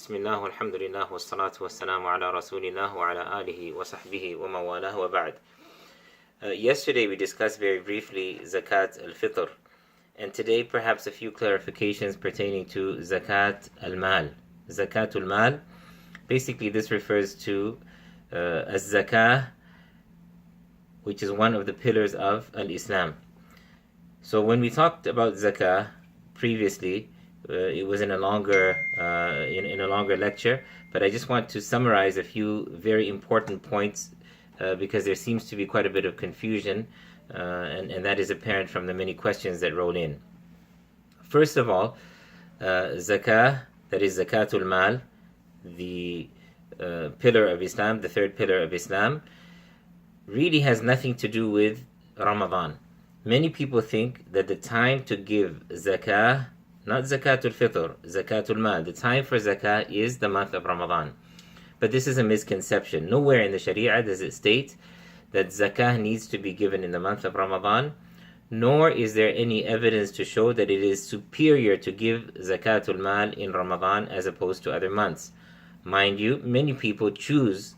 Bismillah, alhamdulillah, wassalatu wassalamu ala rasulillah wa ala alihi wa sahbihi wa mawalah wa ba'd. Yesterday we discussed very briefly Zakat Al-Fitr, and today perhaps a few clarifications pertaining to Zakat Al-Maal. Zakat Al-Maal, basically this refers to Az-Zakah, which is one of the pillars of Al-Islam. So when we talked about Zakah previously, it was in a longer lecture, but I just want to summarize a few very important points because there seems to be quite a bit of confusion, and that is apparent from the many questions that roll in. First of all, Zakah, that is Zakat Al-Maal, the pillar of Islam, the third pillar of Islam, really has nothing to do with Ramadan. Many people think that the time to give Zakah, not Zakat Al-Fitr, Zakat Al-Maal, the time for Zakah is the month of Ramadan. But this is a misconception. Nowhere in the Sharia does it state that Zakah needs to be given in the month of Ramadan, nor is there any evidence to show that it is superior to give Zakat Al-Maal in Ramadan as opposed to other months. Mind you, many people choose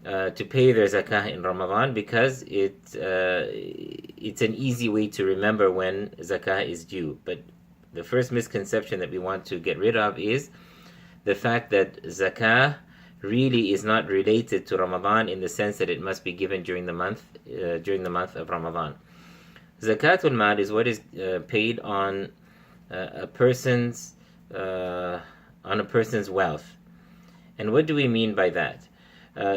to pay their Zakah in Ramadan because it's an easy way to remember when Zakah is due. But the first misconception that we want to get rid of is the fact that Zakah really is not related to Ramadan in the sense that it must be given during the month of Ramadan. Zakat Al-Maal is what is paid on a person's wealth. And what do we mean by that?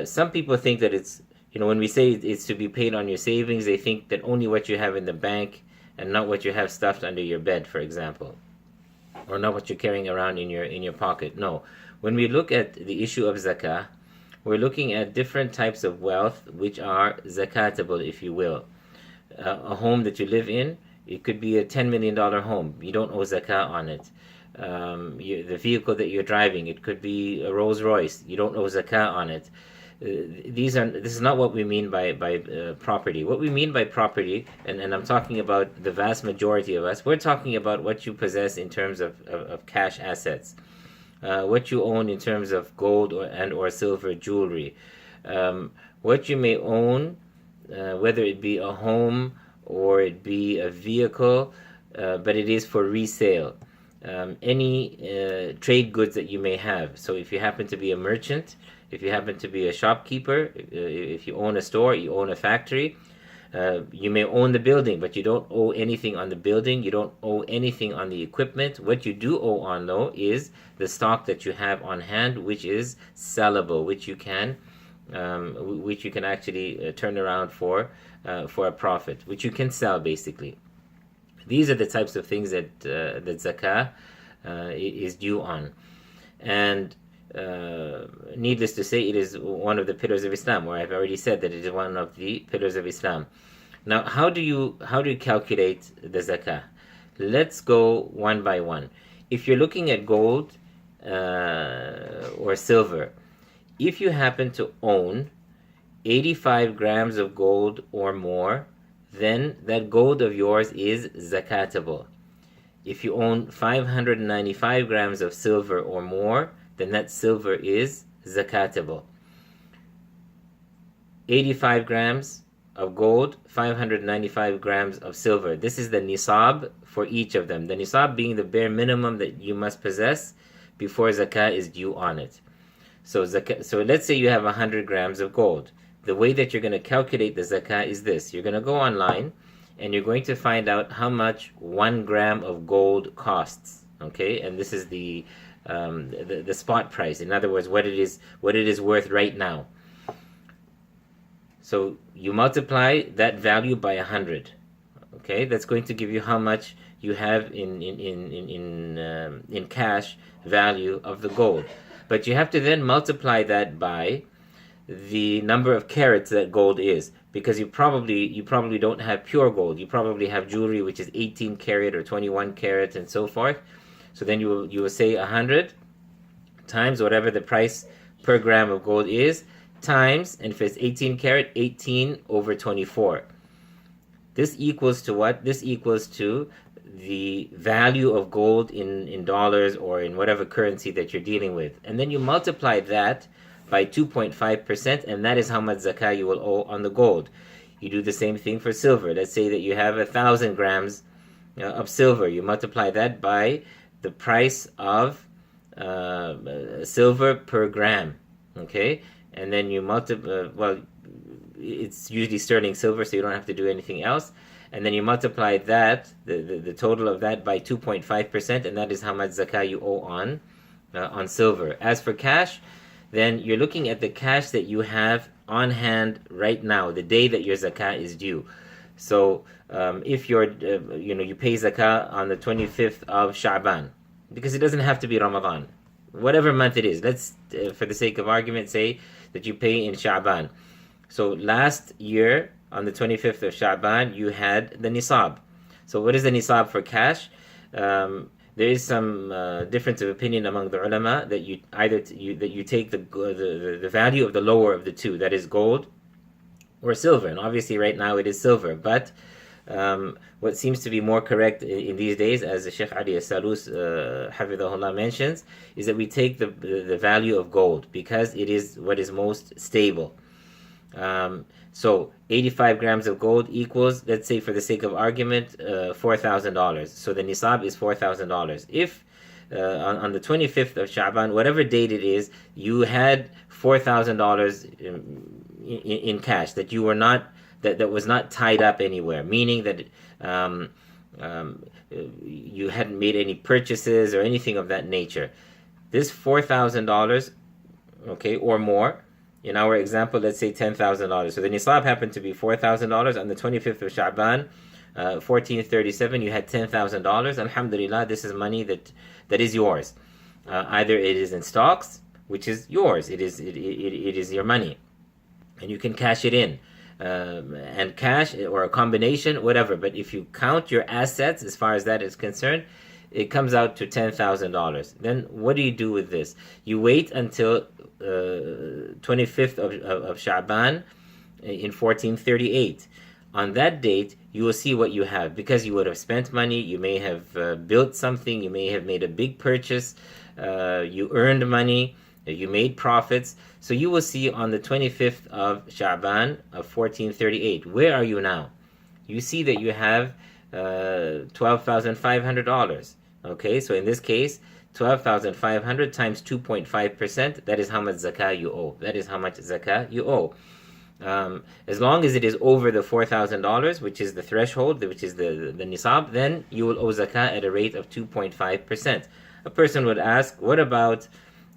Some people think that it's, when we say it's to be paid on your savings, they think that only what you have in the bank and not what you have stuffed under your bed, for example, or not what you're carrying around in your pocket. No, when we look at the issue of zakah, we're looking at different types of wealth which are zakatable, if you will. A home that you live in, it could be a $10 million home. You don't owe zakah on it. The vehicle that you're driving, it could be a Rolls Royce. You don't owe zakah on it. This is not what we mean by property. What we mean by property, and I'm talking about the vast majority of us, we're talking about what you possess in terms of cash assets, what you own in terms of gold or silver jewelry, what you may own, whether it be a home or it be a vehicle, but it is for resale. Any trade goods that you may have. So if you happen to be a merchant, if you happen to be a shopkeeper, if you own a store, you own a factory, you may own the building, but you don't owe anything on the building, you don't owe anything on the equipment. What you do owe on, though, is the stock that you have on hand, which is sellable, which you can actually turn around for a profit, which you can sell, basically. These are the types of things that zakah is due on. And needless to say, it is one of the pillars of Islam, where I've already said that it is one of the pillars of Islam. Now, how do you calculate the zakah? Let's go one by one. If you're looking at gold or silver, if you happen to own 85 grams of gold or more, then that gold of yours is zakatable. If you own 595 grams of silver or more, then that silver is zakatable. 85 grams of gold, 595 grams of silver. This is the nisab for each of them. The nisab being the bare minimum that you must possess before zakah is due on it. So let's say you have 100 grams of gold. The way that you're going to calculate the zakah is this. You're going to go online and you're going to find out how much 1 gram of gold costs. Okay, and this is the spot price. In other words, what it is worth right now. So you multiply that value by 100. Okay, that's going to give you how much you have in cash value of the gold. But you have to then multiply that by the number of carats that gold is, because you probably don't have pure gold. You probably have jewelry which is 18 karat or 21 karat and so forth. So then you will say 100 times whatever the price per gram of gold is, times, and if it's 18 karat, 18 over 24. This equals to what? This equals to the value of gold in dollars or in whatever currency that you're dealing with. And then you multiply that by 2.5%, and that is how much zakah you will owe on the gold. You do the same thing for silver. Let's say that you have 1,000 grams of silver. You multiply that by the price of silver per gram. Okay? And then you multiply, it's usually sterling silver, so you don't have to do anything else. And then you multiply that, the total of that, by 2.5%, and that is how much zakah you owe on silver. As for cash, then you're looking at the cash that you have on hand right now, the day that your zakah is due. So if you're, you pay zakah on the 25th of Sha'ban, because it doesn't have to be Ramadan, whatever month it is. Let's, for the sake of argument, say that you pay in Sha'ban. So last year, on the 25th of Sha'ban, you had the nisab. So what is the nisab for cash? There is some difference of opinion among the ulama that you take the value of the lower of the two, that is gold or silver. And obviously right now it is silver, but what seems to be more correct in these days, as the Sheikh Ali As-Salus Hafidhahullah mentions, is that we take the value of gold because it is what is most stable. So 85 grams of gold equals, let's say for the sake of argument, $4,000. So the nisab is $4,000. If on the 25th of Sha'ban, whatever date it is, you had $4,000 in cash that you were not, that was not tied up anywhere, meaning that you hadn't made any purchases or anything of that nature. This $4,000, okay, or more. In our example, let's say $10,000. So the nisab happened to be $4,000 on the 25th of Sha'ban, 1437. You had $10,000. Alhamdulillah, this is money that is yours. Either it is in stocks, which is yours. It is your money, and you can cash it in, and cash or a combination, whatever. But if you count your assets as far as that is concerned, it comes out to $10,000. Then what do you do with this? You wait until 25th of Sha'ban in 1438. On that date, you will see what you have, because you would have spent money, you may have built something, you may have made a big purchase, you earned money, you made profits. So you will see on the 25th of Sha'ban of 1438, where are you now? You see that you have $12,500. Okay, so in this case, 12,500 times 2.5%, that is how much zakah you owe. That is how much zakah you owe. As long as it is over the $4,000, which is the threshold, which is the nisab, then you will owe zakah at a rate of 2.5%. A person would ask, what about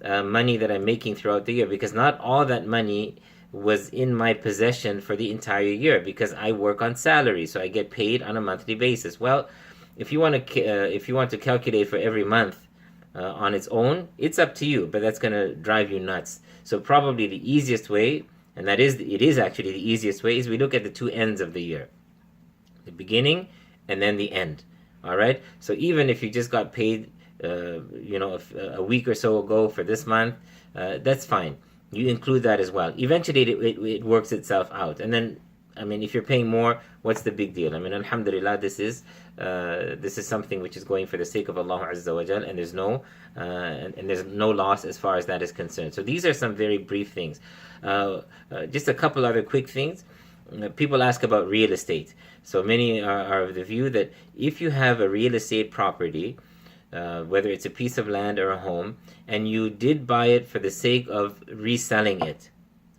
money that I'm making throughout the year? Because not all that money was in my possession for the entire year, because I work on salary, so I get paid on a monthly basis. Well, if you want to calculate for every month on its own, it's up to you, but that's going to drive you nuts. So probably the easiest way, and it is actually the easiest way, is we look at the two ends of the year, the beginning and then the end. All right. So even if you just got paid, a week or so ago for this month, that's fine. You include that as well. Eventually, it works itself out, and then, I mean, if you're paying more, what's the big deal? I mean, alhamdulillah, this is something which is going for the sake of Allah Azza wa Jal, and there's no loss as far as that is concerned. So these are some very brief things. Just a couple other quick things. People ask about real estate. So many are of the view that if you have a real estate property, whether it's a piece of land or a home, and you did buy it for the sake of reselling it,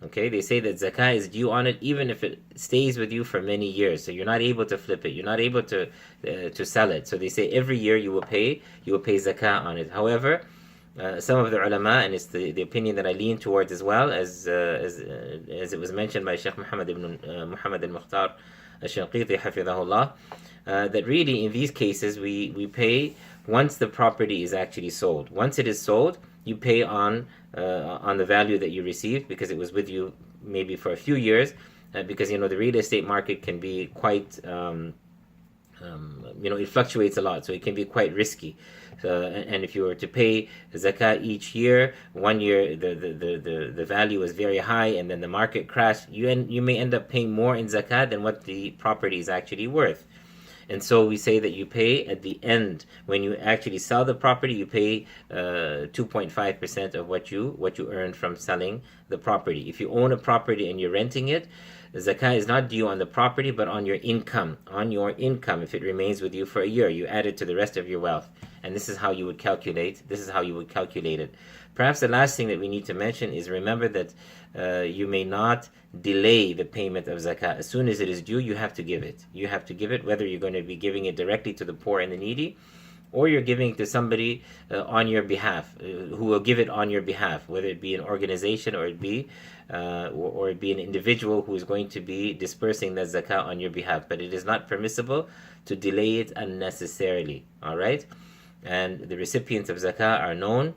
okay, they say that zakah is due on it even if it stays with you for many years. So you're not able to flip it, you're not able to sell it. So they say every year you will pay zakah on it. However, some of the ulama, and it's the opinion that I lean towards as well, as it was mentioned by Sheikh Muhammad al-Mukhtar al-Shanqiti hafidhahullah, that really in these cases we pay once the property is actually sold. Once it is sold, you pay on the value that you received, because it was with you maybe for a few years, because the real estate market can be quite it fluctuates a lot, so it can be quite risky. And if you were to pay zakah each year, one year the value is very high, and then the market crashed, you may end up paying more in zakah than what the property is actually worth. And so we say that you pay at the end, when you actually sell the property, you pay 2.5% of what you earned from selling the property. If you own a property and you're renting it, the zakah is not due on the property, but on your income. On your income, if it remains with you for a year, you add it to the rest of your wealth. And this is how you would calculate. This is how you would calculate it. Perhaps the last thing that we need to mention is, remember that you may not delay the payment of zakah. As soon as it is due, you have to give it. You have to give it, whether you're going to be giving it directly to the poor and the needy, or you're giving it to somebody on your behalf, who will give it on your behalf, whether it be an organization or it be an individual who is going to be dispersing the zakah on your behalf. But it is not permissible to delay it unnecessarily. All right, and the recipients of zakah are known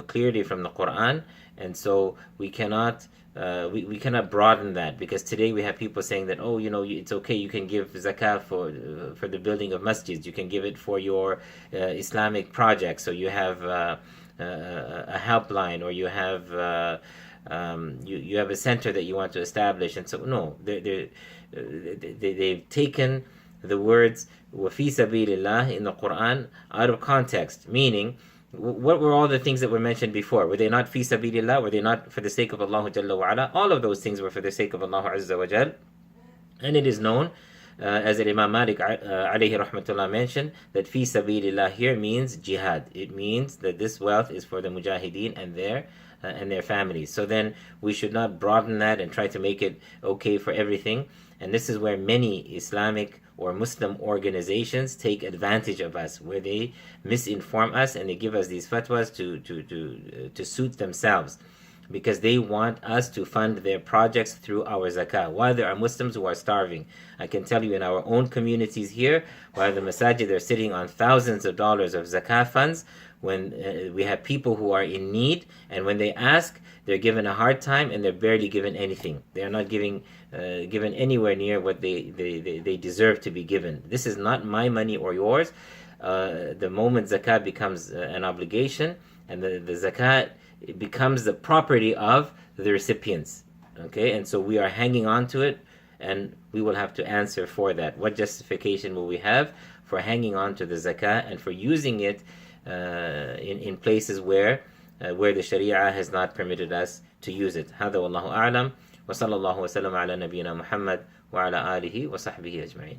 clearly from the Quran, and so we cannot broaden that, because today we have people saying that, oh, it's okay, you can give zakah for the building of masjids, you can give it for your Islamic projects, so you have a helpline, or you have you have a center that you want to establish. And so no, they've taken the words وَفِي سَبِيلِ اللَّهِ in the Quran out of context, meaning, what were all the things that were mentioned before? Were they not fi sabilillah? Were they not for the sake of Allah Jalla wa Ala? All of those things were for the sake of Allah Azza wa Jal. And it is known, as Imam Malik alayhi rahmatullah mentioned, that fi sabilillah here means jihad. It means that this wealth is for the mujahideen and their families. So then we should not broaden that and try to make it okay for everything. And this is where many Islamic or Muslim organizations take advantage of us, where they misinform us and they give us these fatwas to suit themselves, because they want us to fund their projects through our zakah, while there are Muslims who are starving. I can tell you, in our own communities here, while the masajid are sitting on thousands of dollars of zakah funds, when we have people who are in need, and when they ask, they're given a hard time, and they're barely given anything. They are not given anywhere near what they deserve to be given. This is not my money or yours. The moment zakat becomes an obligation, and the zakat becomes the property of the recipients. Okay, and so we are hanging on to it, and we will have to answer for that. What justification will we have for hanging on to the zakat and for using it in places where the Sharia has not permitted us to use it? هذا والله أعلم وصلى الله وسلم على نبينا محمد وعلى آله وصحبه أجمعين.